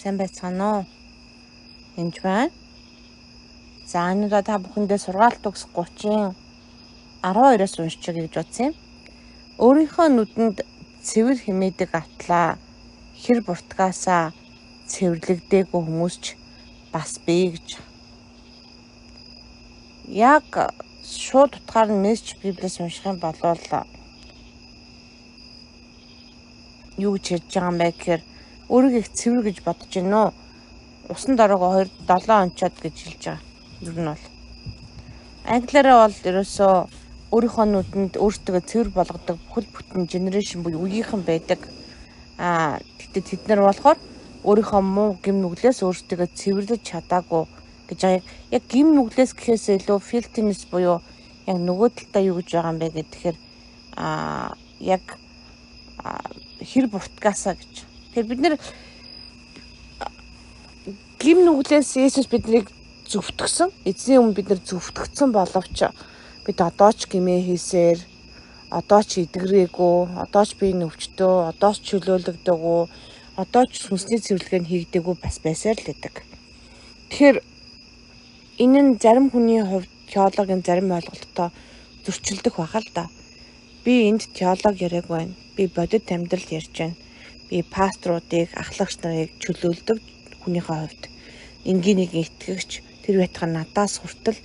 Сайн байцгаана уу? Энд байна. За энэ удаа та бүхэндээ сургаалт төгс 30-ын 12-оос уншчих гэж бодсон юм. Өөрийнхөө нүдэнд цэвэр хэмээдэг атлаа хэр буртгаасаа цэвэрлэгдээгүй хүмүүс ч бас бий гэж. Яг шууд утгаар нь мессеж библиэс унших юм бол юу гэж хэлж байгаа юм бэ гэхээр өөрийгөө их цэвэр гэж бодож байна уу? Усан дорогоо 2-7 онцоод гэж хэлж байгаа. Юу нь бол англиараа бол ерөөсөө өөрийнхөө нүдэнд өөртөө цэвэр болгодог бүхэл бүтэн генерашн буюу үеийнхэн байдаг. Тэгтээ тэд нар болохоор өөрийнхөө муу гим нүглээс өөртөө цэвэрлэж чадаагүй гэж байгаа. Яг гим нүглээс гэхээс илүү filthiness буюу яг нөгөө талдаа юу гэж байгаа юм бэ гэхээр яг хэр буртгаасаа гэж. Тэгэхээр бид нэр гим нүглээс Есүс биднийг зөвтгсөн. Эзний өмнө бид нар зөвтгсөн боловч бид одоо ч гимээ хийсээр, одоо ч идэгрээгүй, одоо ч бие нөвчтөө, одоо ч чөлөөлөгдөөгүй, одоо ч сүнсний цэвэрлэгээ хийгдээгүй бас байсаар л байдаг. Тэгэхээр энэ нь зарим хүний хувьд теологийн зарим ойлголттой зөрчилдөх баха л да. Би энд теологи яриаг байна. Би бодит амьдрал ярьж байна. Би пасторуудыг, ахлагч нарыг чөлөөлдөг хүнийхээ хувьд энгийн нэг итгэгч тэр байтхан надаас хүртэл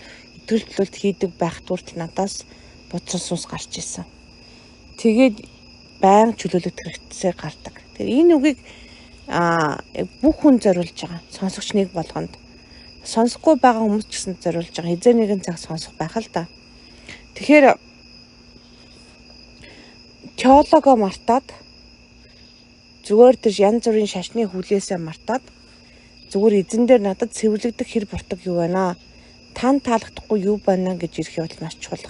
итгэл хийдэг байх хүртэл надаас бодсон сүнс гарч исэн. Тэгээд байнга чөлөөлөгдөх хэрэгцээ гардаг. Тэр энэ үгийг бүх хүн зориулж байгаа. Сонсогч нэг болгонд сонсохгүй байгаа хүмүүс ч гэсэн зориулж байгаа. Хизээ нэгэн цаг сонсох байх л да. Тэгэхээр теологоо мартаад зүгээр тэр янз бүрийн шашны хүлээсээ мартаад зүгээр эзэн дээр надад цэвэрлэгдэх хэр буртаг юу байна? Тань таалагдахгүй юу байна гэж ирэх бол маш чухал.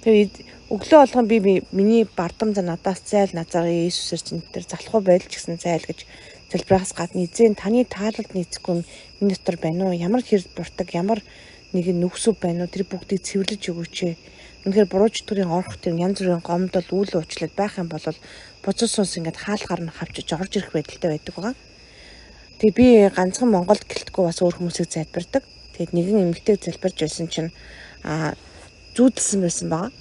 Тэгээд өглөө болгон би миний бардам за надаас зайл назараа Иесусээр чинь тэр залхуу байдал ч гэсэн зайл гэж залбирахаас гадна эзэн таны таалалд нийцэхгүй миний дотор байна уу? Ямар хэр буртаг, ямар нэгэн нүгсүв байна уу? Тэр бүгдийг цэвэрлэж өгөөч. Үнэхээр буруу чөтгөрийн орох тэр янз бүрийн гомдол үйл уучлал байх юм бол бузар сунс ингээд хаалгаар нь хавчиж орж ирэх байдалтай байдаг байгаа. Тэгээ би ганцхан Монголд гэлтгүй бас өөр хүмүүсийг залбирдаг. Тэгээд нэгэн эмэгтэйг залбирж байсан чинь зүүдэлсэн байсан байгаа.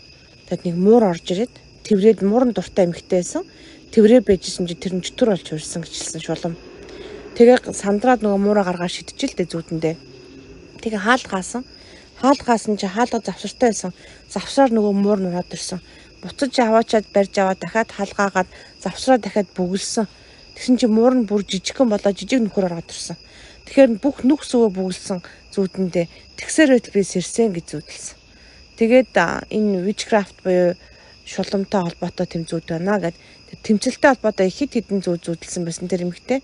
Тэгэд нэг муур орж ирээд тэврээд муурын дуртай эмэгтэй байсан. Тэврээ байжсэн чинь тэр нь чөтгөр болж хурсан гэж хэлсэн шулам. Тэгээ сандраад нөгөө муураа гаргаад шидчихэл дээ зүүдэндээ. Тэгээ хаалгаасан чи хаалга завсартай байсан. Завсраар нөгөө муур нураад ирсэн. Буцаж аваачаад барьж аваад дахиад хаалгаагаад завсраа дахиад бүгэлсэн. Тэгсэн чи муур нь бүр жижигхэн болоо жижиг нөхөр ороод ирсэн. Тэгэхээр бүх нүхс өвөө бүгэлсэн зүүдэндээ тэгсээр байтал би сэрсэн гэж зүүдэлсэн. Тэгээд энэ witchcraft буюу шуламтай холбоотой тэм зүүд байна гэд тэмцэлтэй холбоотой хэд хэдэн зүүдэлсэн байсан тэр эмэгтэй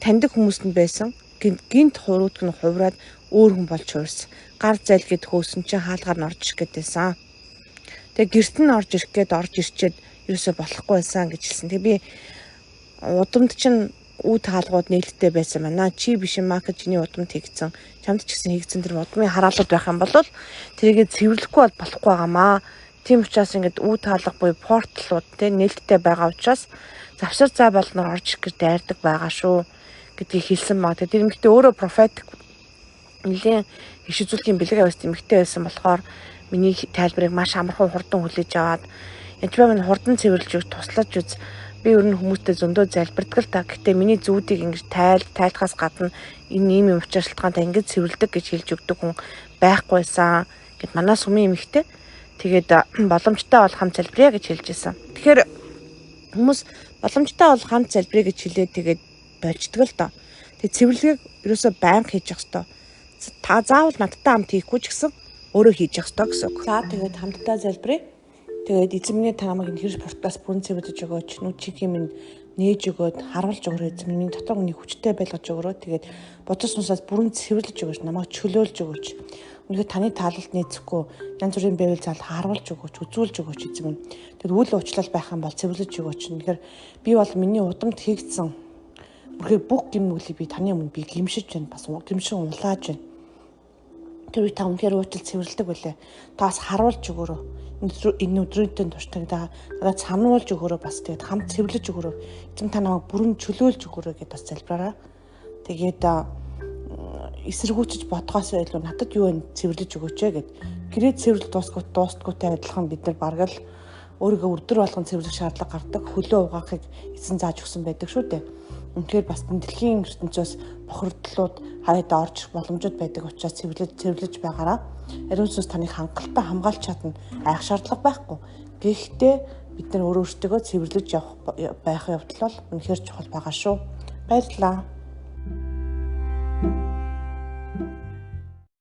таньдаг хүмүүст нь байсан. Гинт хуруудг нь хувраад өөр хүн болж хуурсан. Гар зайлгээд хөөсөн чинь хаалгаар нь орж ирэх гээдсэн. Тэгээ гэрт нь орж ирчээд ерөөсөй болохгүй байсан гэж хэлсэн. Тэгээ би удамд чинь үе таалгууд нээлттэй байсан байна. Чи биш юм аа гэж чиний удамд хийгдсэн. Чамд ч гэсэн хийгдсэн тэр удмын хараалууд байх юм бол тэрийгээ цэвэрлэхгүй бол болохгүй байгаамаа. Тийм учраас ингээд үе таалга буюу порталууд те нээлттэй байгаа учраас завсар зай болноор орж ирэх гэж дайрдаг байгаа шүү гэдгийг хэлсэн баг. Тэр эмэгтэй өөрөө профетик нэлийн иш үзүүлгийн бэлэг авсан эмэгтэй байсан болохоор миний тайлбарыг маш амархан хурдан хүлээж аваад янчбаа минь хурдан цэвэрлж өгч туслаж үз. Би өөр нь хүмүүстэй зөндөө залбирдаг л та. Гэхдээ миний зүүдийг ингэж тайлхаас гадна энэ ийм юм учраас шалтгаантай ингэж цэвэрлдэг гэж хэлж өгдөг хүн байхгүйсэн гэд манай сумын эмэгтэй. Тэгээд боломжтой бол хамт залбирая гэж хэлж ирсэн. Тэгэхээр хүмүүс боломжтой бол хамт залбирая гэж хэлээд тэгээд болждөг л доо. Тэгээд цэвэрлэгийг ерөөсөө байнга хийж явах хэрэгтэй. Та заавал надтай хамт хийхгүй ч гэсэн өөрөө хийж явах хэрэгтэй гэсэн үг. За тэгээд хамтдаа залбирая. Тэгээд эзэн минь та намайг энэ хэр порталаас бүрэн цэвэрлэж өгөөч. Нүчийн минь нээж өгөөд харуулж өгөрөө эзэн минь дотор хүний хүчтэй байлгаж өгөрөө. Тэгээд бодос сунсаас бүрэн цэвэрлэж өгөөч. Намайг чөлөөлж өгөөч. Үнэхээр таны таалалд нийцэхгүй янз бүрийн байвал зал харуулж өгөөч, үзүүлж өгөөч эзэн минь. Тэгээд үйл уучлал байх юм бол цэвэрлэж өгөөч. Үнэхээр би бол миний удамд хийгдсэн бүх гим нүглийг би таны өмнө би гимшиж байна. Бас гимшин улааж байна. Тэр та үнэхээр уучлал цэвэрлдэг байлээ. Таас харуулж өгөөрэй. Энэ өдрөнтэй туршдаг надад сануулж өгөөрэй бас тэгээд хамт цэвэрлэж өгөөрэй. Эзэм та намайг бүрэн чөлөөлж өгөөрэй гэдээ бас залбираарай. Тэгээд эсэргүүцэж бодгоос илүү надад юу вэ цэвэрлэж өгөөч гэд гэрээ цэвэрлэл дуустгүйтэй адилхан бид нар бараг л өөрийгөө өдөр болгон цэвэрлэх шаардлага гардаг. Хөлөө угаахыг эзэн зааж өгсөн байдаг шүү дээ. Үнэхээр бас дэлхийн ертөнцөөс бохирдлууд хараад орж ирэх боломжууд байдаг учраас цэвэрлэж байгаараа. Ариун сүнс таныг хангалттай хамгаалж чадна. Айх шаардлага байхгүй. Гэхдээ бид нар өөрөөсөө цэвэрлэж байх явдал бол үнэхээр чухал байгаа шүү. Баярлалаа.